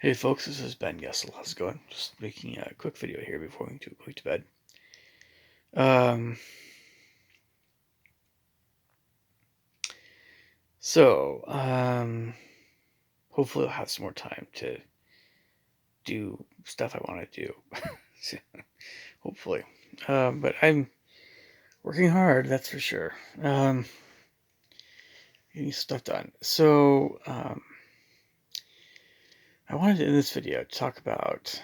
Hey folks, this is Ben Gessel. How's it going? Just making a quick video here before going to bed. Um, so, hopefully I'll have some more time to do stuff I want to do. Hopefully. But I'm working hard, that's for sure. Getting stuff done. So, I wanted in this video to talk about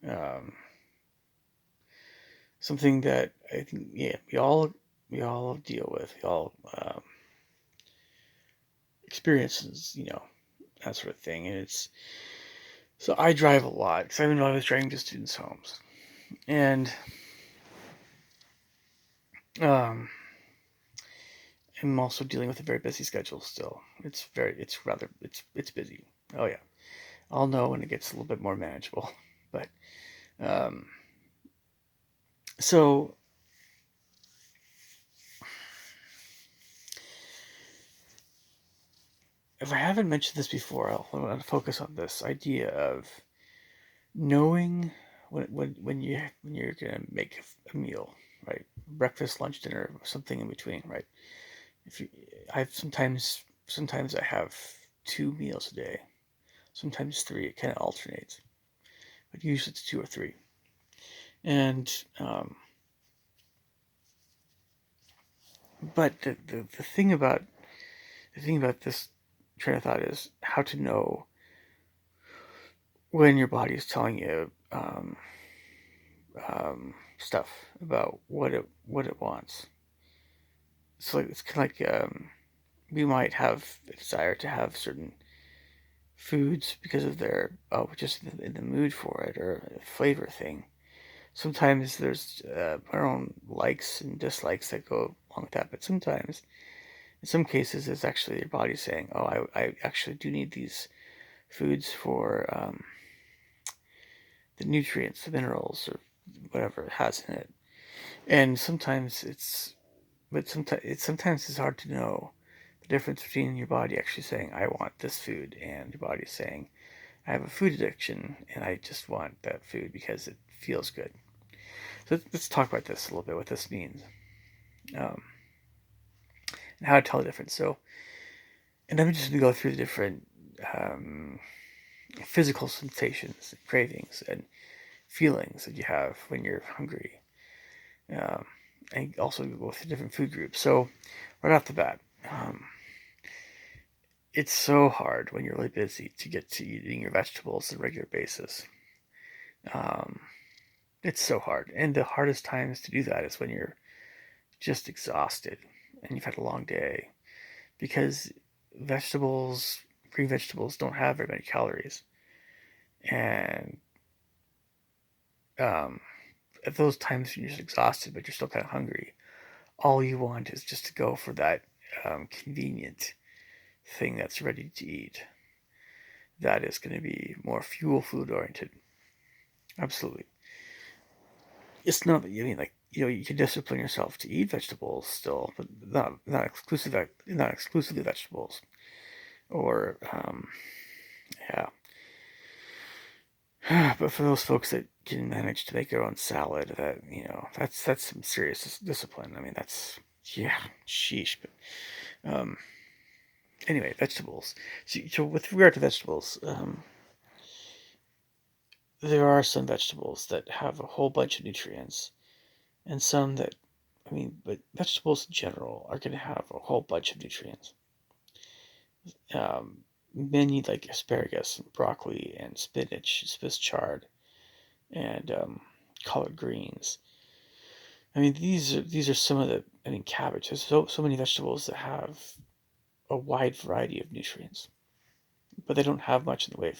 um, something that I think, yeah, we all deal with. We all experiences, that sort of thing. And it's so I drive a lot because I've been always driving to students' homes, and um, I'm also dealing with a very busy schedule still. It's busy. Oh yeah, I'll know when it gets a little bit more manageable. But um, so if I haven't mentioned this before, I want to focus on this idea of knowing when you're gonna make a meal, right? Breakfast, lunch, dinner, something in between, right? If you, I've sometimes I have two meals a day, sometimes three. It kind of alternates, but usually it's two or three. And but the thing about this train of thought is how to know when your body is telling you stuff about what it wants. So it's kind of like we might have a desire to have certain foods because of their just in the mood for it or a flavor thing. Sometimes there's our own likes and dislikes that go along with that, but sometimes, in some cases, it's actually your body saying, "Oh, I actually do need these foods for the nutrients, the minerals, or whatever it has in it." And sometimes it's hard to know the difference between your body actually saying, "I want this food," and your body saying, "I have a food addiction and I just want that food because it feels good." So let's talk about this a little bit. What this means. Um, and how to tell the difference. So, and I'm just going to go through the different um, physical sensations, cravings, and feelings that you have when you're hungry. Um, and also go through different food groups. So, right off the bat, it's so hard when you're really busy to get to eating your vegetables on a regular basis. Um, it's so hard. And the hardest times to do that is when you're just exhausted and you've had a long day because vegetables, green vegetables, don't have very many calories. And um, at those times when you're just exhausted, but you're still kind of hungry, all you want is just to go for that convenient thing that's ready to eat. That is going to be more fuel food oriented. Absolutely. It's not that you mean like you can discipline yourself to eat vegetables still, but not exclusively vegetables. Or yeah, but for those folks that can manage to make their own salad, that's some serious discipline. I mean, that's yeah, sheesh. But anyway, vegetables. So with regard to vegetables, there are some vegetables that have a whole bunch of nutrients, and some that, but vegetables in general are going to have a whole bunch of nutrients. Many like asparagus, and broccoli, and spinach, Swiss chard, and collard greens. These are some of the. Cabbage. There's so many vegetables that have a wide variety of nutrients, but they don't have much in the way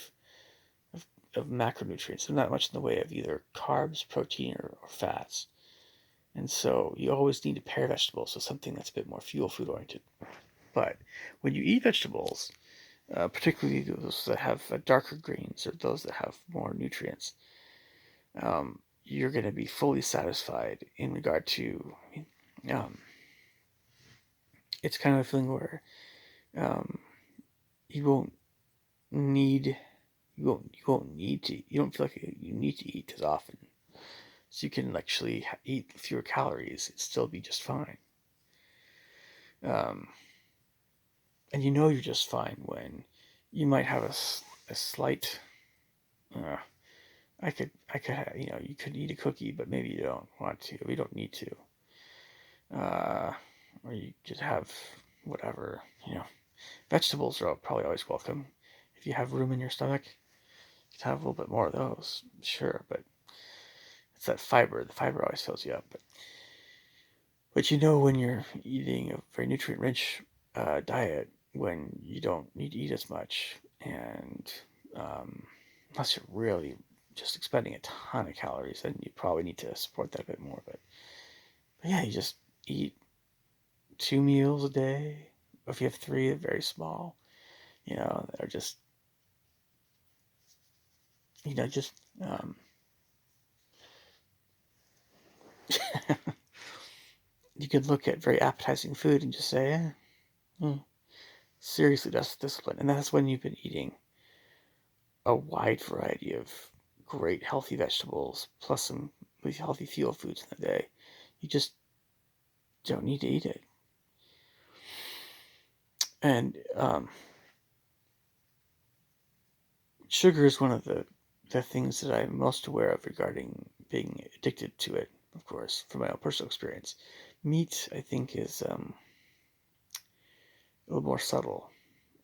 of macronutrients. They're not much in the way of either carbs, protein, or fats. And so you always need to pair vegetables with something that's a bit more fuel food oriented. But when you eat vegetables, particularly those that have darker greens or those that have more nutrients, you're going to be fully satisfied in regard to. Um, it's kind of a feeling where um, you won't need you won't need to. You don't feel like you need to eat as often, so you can actually eat fewer calories and still be just fine. Um, and you know you're just fine when you might have a slight. Uh, you could eat a cookie, but maybe you don't want to. We don't need to. Uh, or you could have whatever. Vegetables are probably always welcome. If you have room in your stomach, you can have a little bit more of those, sure. But it's that fiber. The fiber always fills you up. But when you're eating a very nutrient-rich diet, when you don't need to eat as much, and um, unless you're really just expending a ton of calories, then you probably need to support that a bit more. But yeah, you just eat 2 meals a day. If you have three, they're very small. They're just you could look at very appetizing food and just say, seriously, that's discipline. And that's when you've been eating a wide variety of great healthy vegetables plus some healthy fuel foods in the day. You just don't need to eat it. And sugar is one of the things that I'm most aware of regarding being addicted to it, of course, from my own personal experience. Meat, I think, is a little more subtle.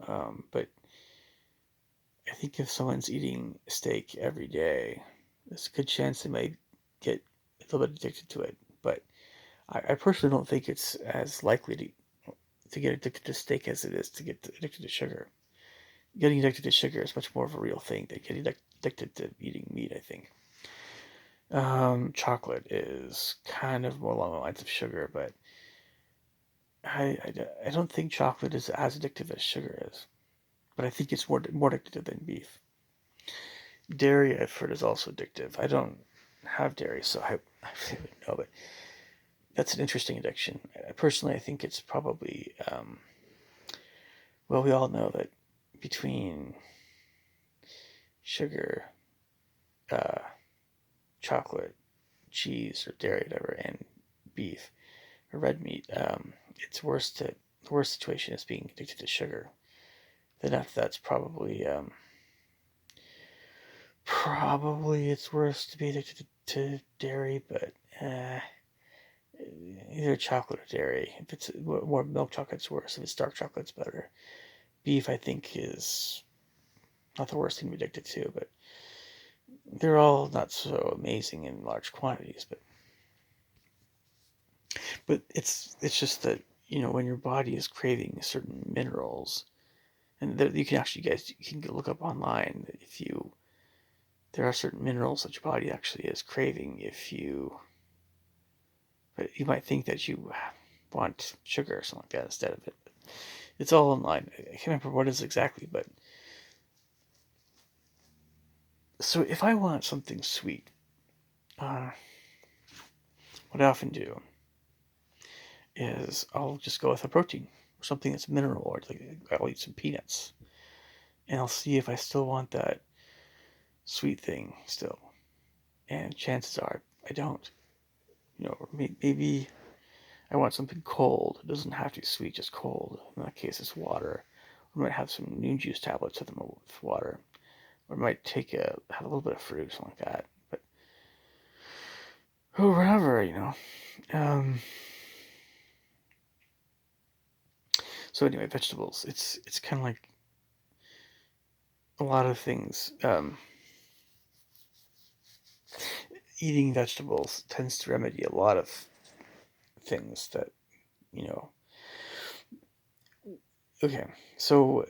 But I think if someone's eating steak every day, there's a good chance they might get a little bit addicted to it. But I personally don't think it's as likely to get addicted to steak as it is to get addicted to sugar. Getting addicted to sugar is much more of a real thing than getting addicted to eating meat, I think. Chocolate is kind of more along the lines of sugar, but I don't think chocolate is as addictive as sugar is. But I think it's more addictive than beef. Dairy, I've heard, is also addictive. I don't have dairy, so I really wouldn't know, but that's an interesting addiction. Personally, I think it's probably, well, we all know that between sugar, uh, chocolate, cheese, or dairy, whatever, and beef or red meat, the worst situation is being addicted to sugar. Then after that's probably it's worse to be addicted to dairy, but either chocolate or dairy. If it's more milk chocolate's worse. If it's dark chocolate's better. Beef, I think, is not the worst thing to be addicted to, but they're all not so amazing in large quantities. But it's just that when your body is craving certain minerals, and you can actually you can look up online that there are certain minerals that your body actually is craving but you might think that you want sugar or something like that instead of it. It's all online. I can't remember what it is exactly, but so if I want something sweet, uh, what I often do is I'll just go with a protein or something that's mineral, or like I'll eat some peanuts, and I'll see if I still want that sweet thing still. And chances are I don't. Maybe I want something cold. It doesn't have to be sweet, just cold. In that case, it's water. I might have some noon juice tablets with water, or I might have a little bit of fruit, something like that. But whatever. Um, so anyway, vegetables. It's kind of like a lot of things. Eating vegetables tends to remedy a lot of things that you know. Okay, so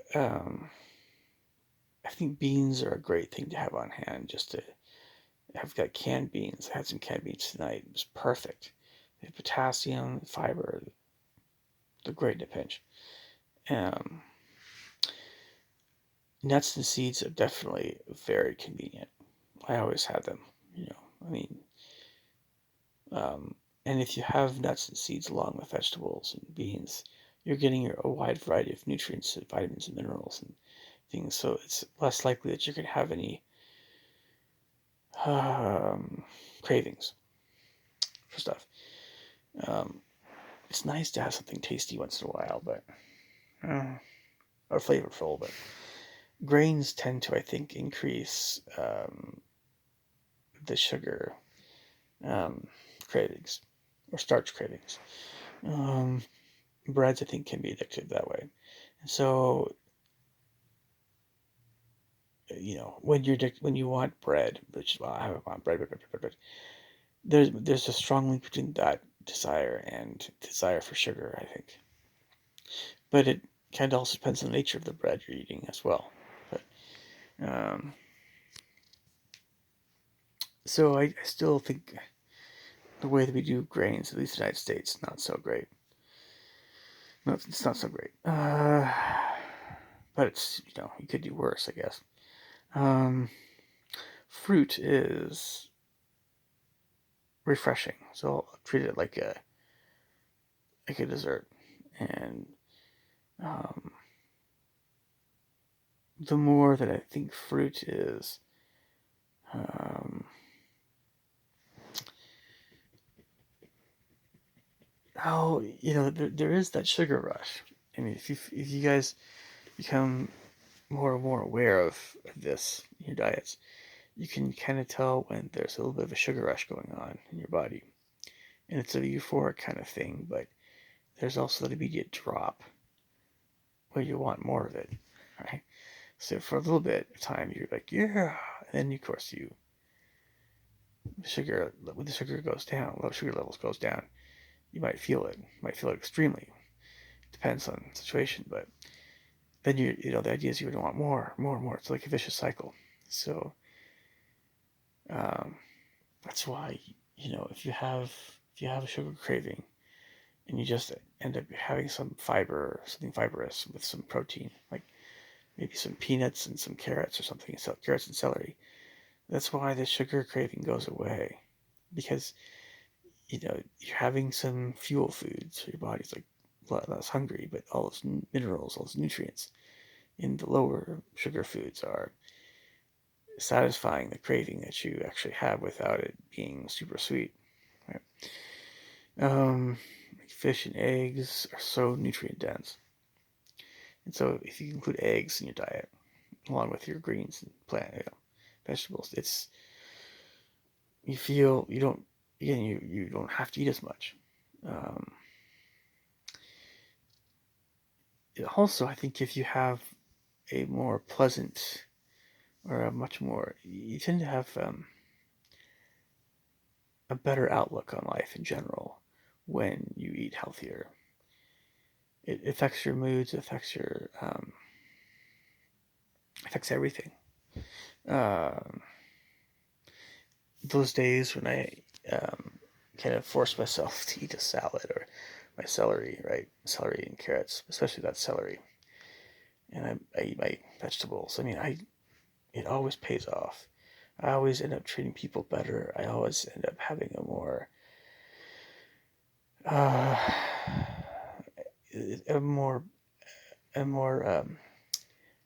I think beans are a great thing to have on hand. Just to have got canned beans. I had some canned beans tonight. It was perfect. They have potassium, fiber. They're great in a pinch. Um, Nuts and seeds are definitely very convenient. I always have them. I mean, and if you have nuts and seeds along with vegetables and beans, you're getting a wide variety of nutrients, and vitamins, and minerals. And things, so it's less likely that you're going to have any cravings for stuff. Um, it's nice to have something tasty once in a while, but or flavorful. But grains tend to, I think, increase the sugar um, cravings or starch cravings. Um, breads, I think, can be addictive that way. And so, when you want bread, which well, I want bread. There's a strong link between that desire and desire for sugar, I think. But it kind of also depends on the nature of the bread you're eating as well. But um, so I still think the way that we do grains, at least in the United States, not so great. No, it's not so great. But it's you could do worse, I guess. Um, fruit is refreshing, so I'll treat it like a dessert. And um, the more that I think fruit is um, oh, there is that sugar rush. I mean, if you guys become more and more aware of this in your diets, you can kind of tell when there's a little bit of a sugar rush going on in your body. And it's a euphoric kind of thing, but there's also that immediate drop where you want more of it, right? So for a little bit of time, you're like, yeah. And then, of course, when the sugar goes down, low sugar levels goes down, you might feel it. You might feel it extremely. Depends on the situation, but then the idea is you would want more, more, more. It's like a vicious cycle. So um, that's why if you have a sugar craving and you just end up having some fiber, something fibrous with some protein, like maybe some peanuts and some carrots or something, so carrots and celery. That's why the sugar craving goes away, because you're having some fuel foods, so your body's like a lot less hungry, but all those minerals, all those nutrients in the lower sugar foods are satisfying the craving that you actually have without it being super sweet. Right? Fish and eggs are so nutrient dense, and so if you include eggs in your diet along with your greens and vegetables, you feel you don't have to eat as much. Um, Also, I think if you have a more pleasant or a much more, you tend to have a better outlook on life in general when you eat healthier. It affects your moods, it affects everything. Um, those days when I kind of force myself to eat a salad or my celery, right? Celery and carrots, especially that celery, and I eat my vegetables. I mean, it always pays off. I always end up treating people better. I always end up having uh, a more a more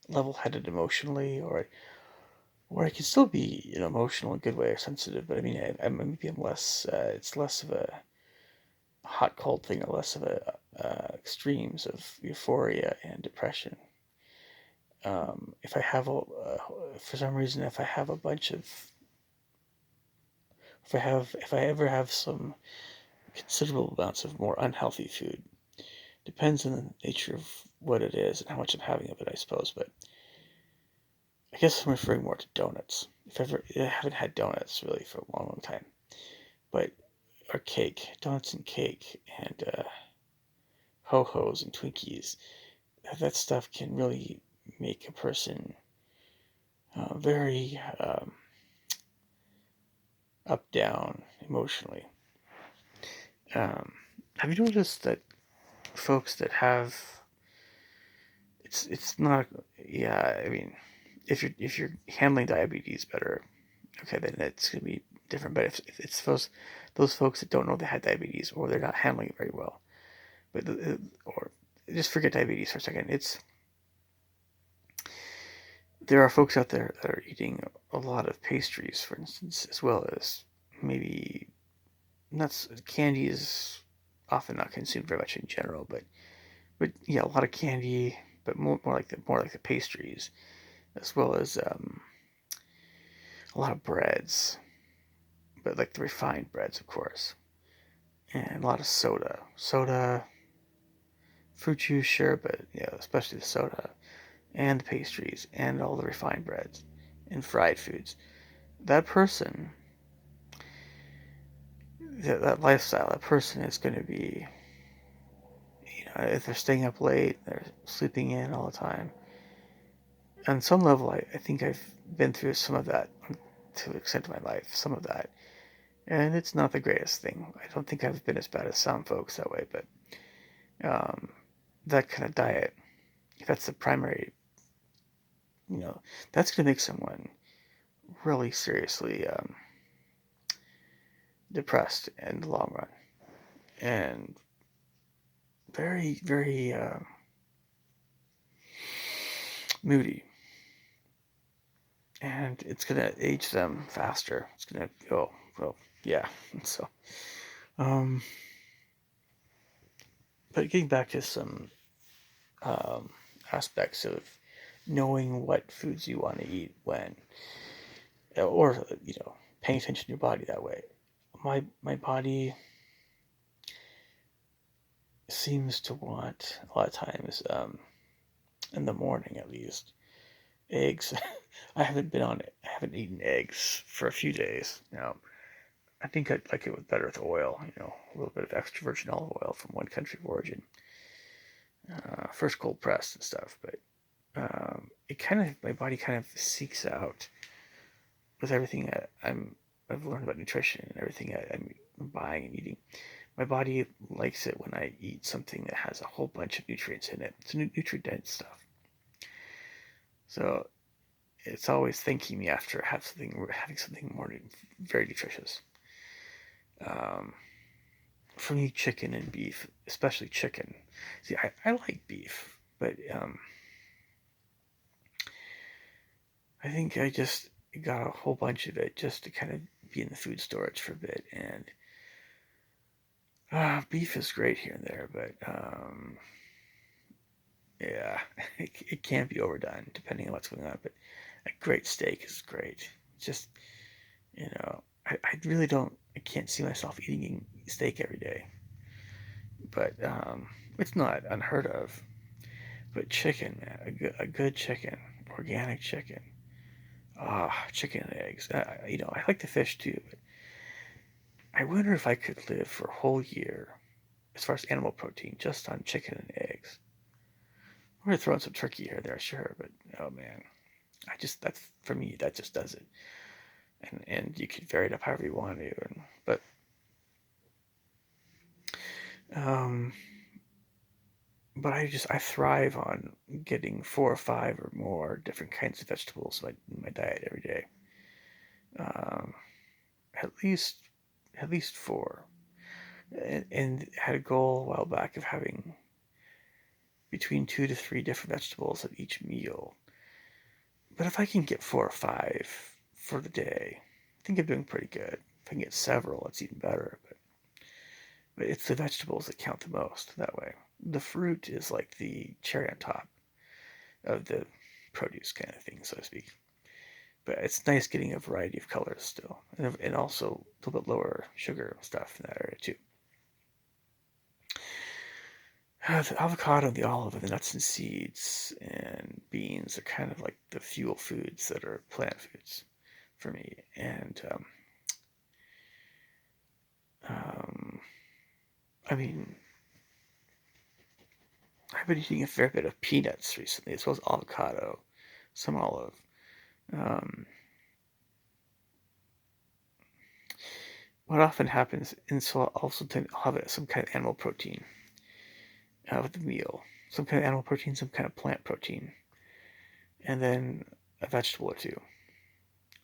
level-headed emotionally, or I can still be emotional in a good way or sensitive. But I mean, maybe I'm less. It's less of a hot cold thing, or less of a extremes of euphoria and depression. If I have for some reason, if I have a bunch of if I ever have some considerable amounts of more unhealthy food. Depends on the nature of what it is and how much I'm having of it, I suppose. But I guess I'm referring more to donuts. I haven't had donuts really for a long, long time. But or cake, donuts and cake, and ho hos and Twinkies. That stuff can really make a person very up down emotionally. Um, have you noticed that folks that have it's not yeah, I mean, if you're handling diabetes better, okay, then it's gonna be different. But if it's those folks that don't know they had diabetes, or they're not handling it very well, or just forget diabetes for a second. there are folks out there that are eating a lot of pastries, for instance, as well as maybe nuts. Candy is often not consumed very much in general, but yeah, a lot of candy, but more like the pastries, as well as a lot of breads, but like the refined breads, of course, and a lot of soda, fruit juice, sure, but yeah, especially the soda and the pastries and all the refined breads and fried foods. That person, that lifestyle, that person is going to be, if they're staying up late, they're sleeping in all the time. On some level, I think I've been through some of that to the extent of my life, some of that. And it's not the greatest thing. I don't think I've been as bad as some folks that way, but um, that kind of diet, if that's the primary, that's going to make someone really seriously depressed in the long run and very, very moody. And it's going to age them faster. It's going to go, well, yeah. So, um, but getting back to some um, aspects of knowing what foods you want to eat when, or paying attention to your body that way. My body seems to want a lot of times, in the morning at least, eggs. I haven't eaten eggs for a few days now. I think I'd like it with better with oil, a little bit of extra virgin olive oil from one country of origin, first cold pressed and stuff. But my body kind of seeks out with everything that I've learned about nutrition and everything I'm buying and eating. My body likes it when I eat something that has a whole bunch of nutrients in it. It's nutrient dense stuff. So it's always thanking me after having something more very nutritious. Um, for me, chicken and beef, especially chicken. See, I like beef, but I think I just got a whole bunch of it just to kind of be in the food storage for a bit. And beef is great here and there, but yeah, it can't be overdone depending on what's going on. But a great steak is great. Just, I really don't, I can't see myself eating steak every day. But it's not unheard of. But chicken, man, a good chicken, organic chicken. Chicken and eggs. I like the fish too, but I wonder if I could live for a whole year, as far as animal protein, just on chicken and eggs. We're gonna throw in some turkey here there, sure, but oh man, that's for me. That just does it. And you can vary it up however you want to. But um, but I thrive on getting 4 or 5 or more different kinds of vegetables in my diet every day. Um, at least at least 4. And had a goal a while back of having between 2 to 3 different vegetables at each meal. But if I can get 4 or 5 for the day, I think I'm doing pretty good. If I can get several, it's even better. But it's the vegetables that count the most that way. The fruit is like the cherry on top of the produce kind of thing, so to speak. But it's nice getting a variety of colors still, and also a little bit lower sugar stuff in that area too. The avocado, the olive, and the nuts and seeds and beans are kind of like the fuel foods that are plant foods for me. And um, I mean, I've been eating a fair bit of peanuts recently, as well as avocado, some olive. Um, what often happens, and so I'll also I'll have some kind of animal protein with the meal, some kind of animal protein, some kind of plant protein, and then a vegetable or two,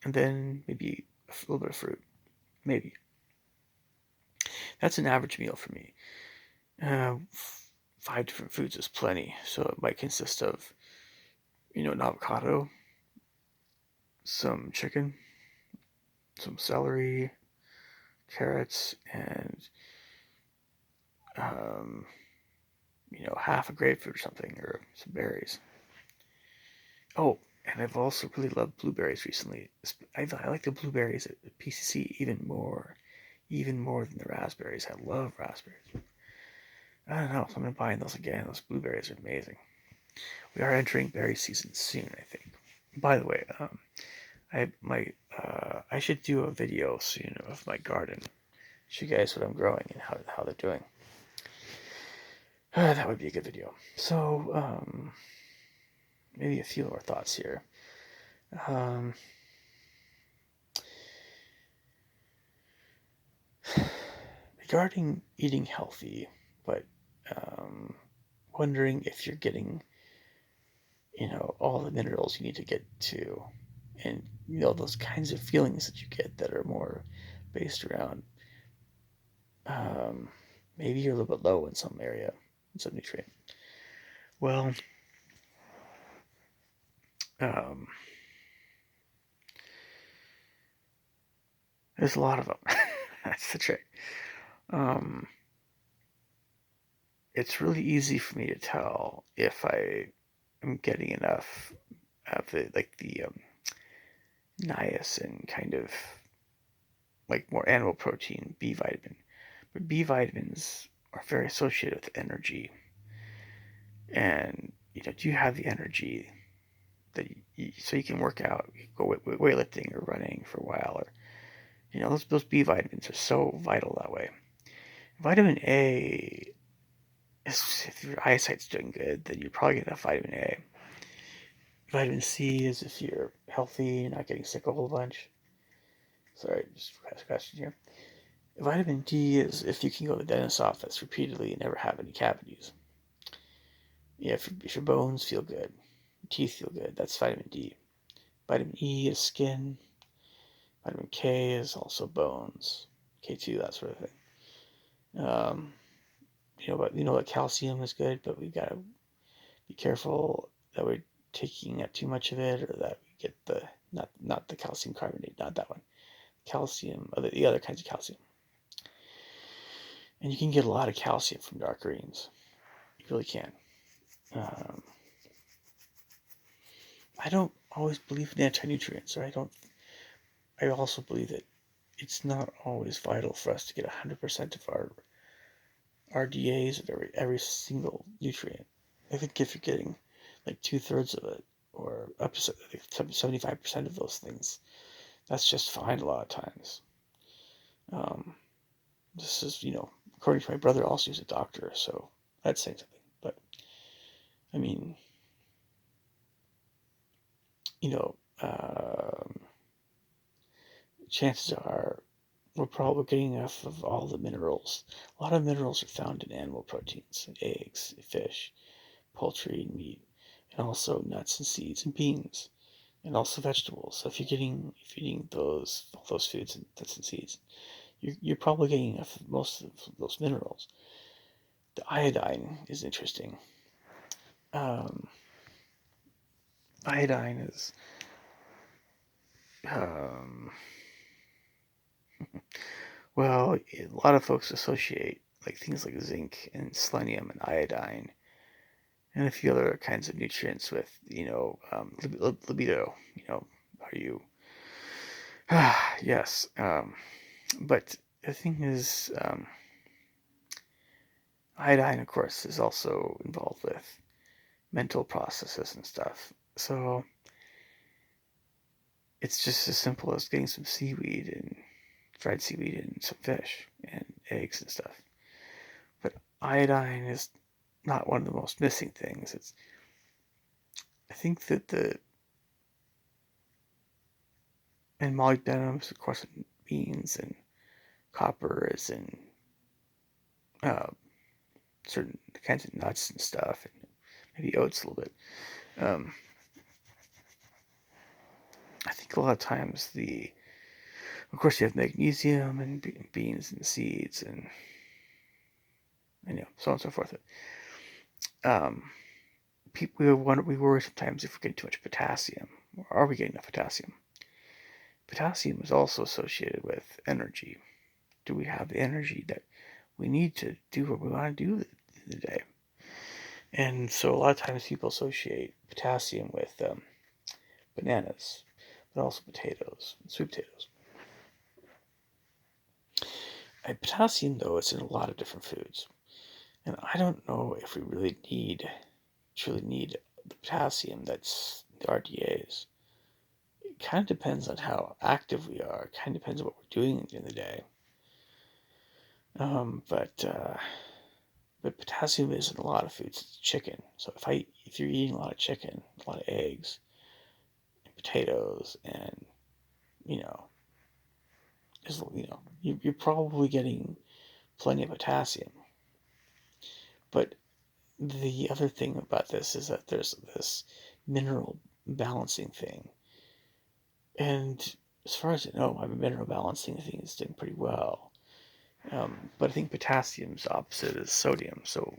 and then maybe a little bit of fruit, maybe. That's an average meal for me. 5 different foods is plenty, so it might consist of, an avocado, some chicken, some celery, carrots, and um, half a grapefruit or something, or some berries. Oh, and I've also really loved blueberries recently. I like the blueberries at PCC even more than the raspberries. I love raspberries. I don't know, so I'm gonna buy those again. Those blueberries are amazing. We are entering berry season soon, I think. By the way, I should do a video soon of my garden. Show you guys what I'm growing and how they're doing. That would be a good video. So, maybe a few more thoughts here. Um, Regarding eating healthy, but um, wondering if you're getting, all the minerals you need to get to, and those kinds of feelings that you get that are more based around um, maybe you're a little bit low in some area, in some nutrient. Well, um, there's a lot of them. That's the trick. Um, it's really easy for me to tell if I am getting enough of the niacin kind of like more animal protein, B vitamin. But B vitamins are very associated with energy. And, do you have the energy so you can work out, go weightlifting or running for a while, or, those B vitamins are so vital that way. Vitamin A is, if your eyesight's doing good, then you're probably getting enough vitamin A. Vitamin C is if you're healthy, you're not getting sick a whole bunch. Sorry, just scratching here. Vitamin D is if you can go to the dentist's office repeatedly and never have any cavities. Yeah, if your bones feel good, your teeth feel good, that's vitamin D. Vitamin E is skin. Vitamin K is also bones. K2, that sort of thing. But calcium is good, but we gotta be careful that we're taking too much of it, or that we get the not the calcium carbonate, not that one. Calcium, the other kinds of calcium. And you can get a lot of calcium from dark greens. You really can. Um, I don't always believe in anti-nutrients, or I also believe that it's not always vital for us to get 100% of our RDAs of every single nutrient. I think if you're getting like 2/3 of it, or up to 75% of those things, that's just fine a lot of times. Um, this is, according to my brother, also he's a doctor, so that's saying something. But I mean, you know, um, chances are we're probably getting enough of all the minerals. A lot of minerals are found in animal proteins, in eggs, fish, poultry, and meat, and also nuts and seeds and beans, and also vegetables. So if you're eating all those foods and nuts and seeds, you're probably getting enough of most of those minerals. The iodine is interesting. Um, Iodine is um, well, a lot of folks associate like things like zinc and selenium and iodine and a few other kinds of nutrients with libido. Are you yes, but the thing is, iodine, of course, is also involved with mental processes and stuff. So it's just as simple as getting some seaweed and fried seaweed and some fish and eggs and stuff. But iodine is not one of the most missing things. I think that and molybdenum is of course in beans, and copper is in uh, certain kinds of nuts and stuff, and maybe oats a little bit. Um, I think a lot of times of course, you have magnesium and beans and seeds, and so on and so forth. Um, we worry sometimes if we're getting too much potassium. Or are we getting enough potassium? potassium is also associated with energy. Do we have the energy that we need to do what we want to do in the day? And so a lot of times people associate potassium with bananas, but also potatoes, sweet potatoes. Potassium, though, it's in a lot of different foods. And I don't know if we really truly need the potassium that's the RDAs. It kind of depends on how active we are. It kind of depends on what we're doing at the end of the day. Um, but uh, but potassium is in a lot of foods. It's chicken. So if you're eating a lot of chicken, a lot of eggs, and potatoes, and you know, you're probably getting plenty of potassium. But the other thing about this is that there's this mineral balancing thing. And as far as I know, my mineral balancing thing is doing pretty well. But I think potassium's opposite is sodium. So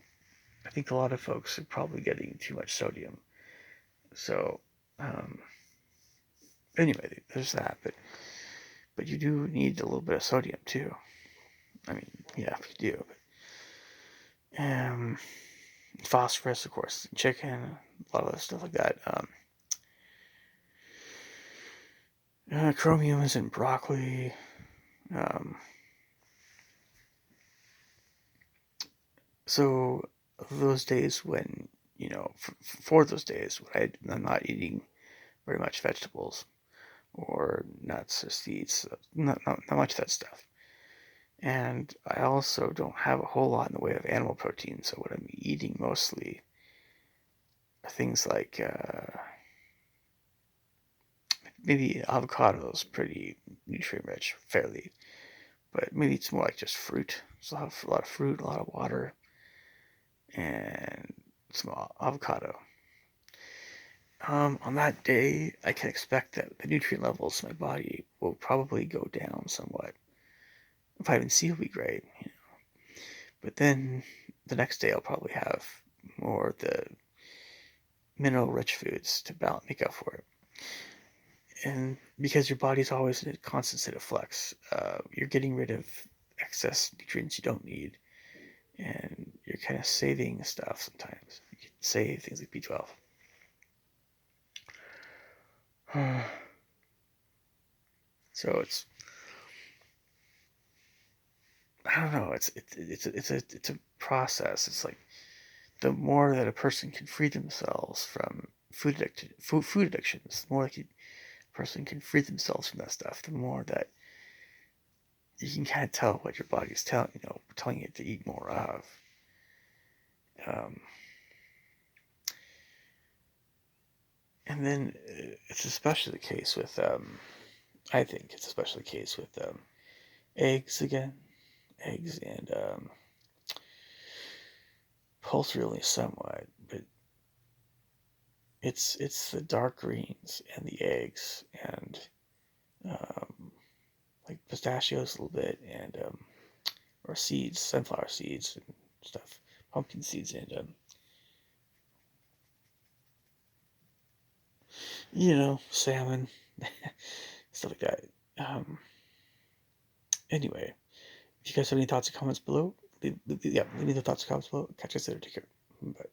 I think a lot of folks are probably getting too much sodium. So um, anyway, there's that. But you do need a little bit of sodium too. I mean, yeah, you do. But, phosphorus, of course, chicken, a lot of other stuff like that. Chromium is in broccoli. Um, so those days when for those days when I'm not eating very much vegetables or nuts or seeds, not much of that stuff. And I also don't have a whole lot in the way of animal protein. So what I'm eating mostly are things like maybe avocado's pretty nutrient rich, fairly, but maybe it's more like just fruit. So I have a lot of fruit, a lot of water, and some avocado. On that day, I can expect that the nutrient levels in my body will probably go down somewhat. Vitamin C will be great, but then the next day I'll probably have more of the mineral-rich foods to make up for it. And because your body's always in a constant state of flux, you're getting rid of excess nutrients you don't need, and you're kind of saving stuff sometimes. You can save things like B12. So I don't know. It's a process. It's like the more that a person can free themselves from food addictions, the more like a person can free themselves from that stuff, the more that you can kind of tell what your body's telling you to eat more of. Um, and then it's especially the case with I think it's especially the case with eggs again, eggs and poultry only somewhat, but it's the dark greens and the eggs and um, like pistachios a little bit and or seeds, sunflower seeds and stuff, pumpkin seeds and salmon, stuff like that. Um, anyway, if you guys have any thoughts or comments below, leave me the thoughts and comments below. Catch you guys later. Take care. Bye.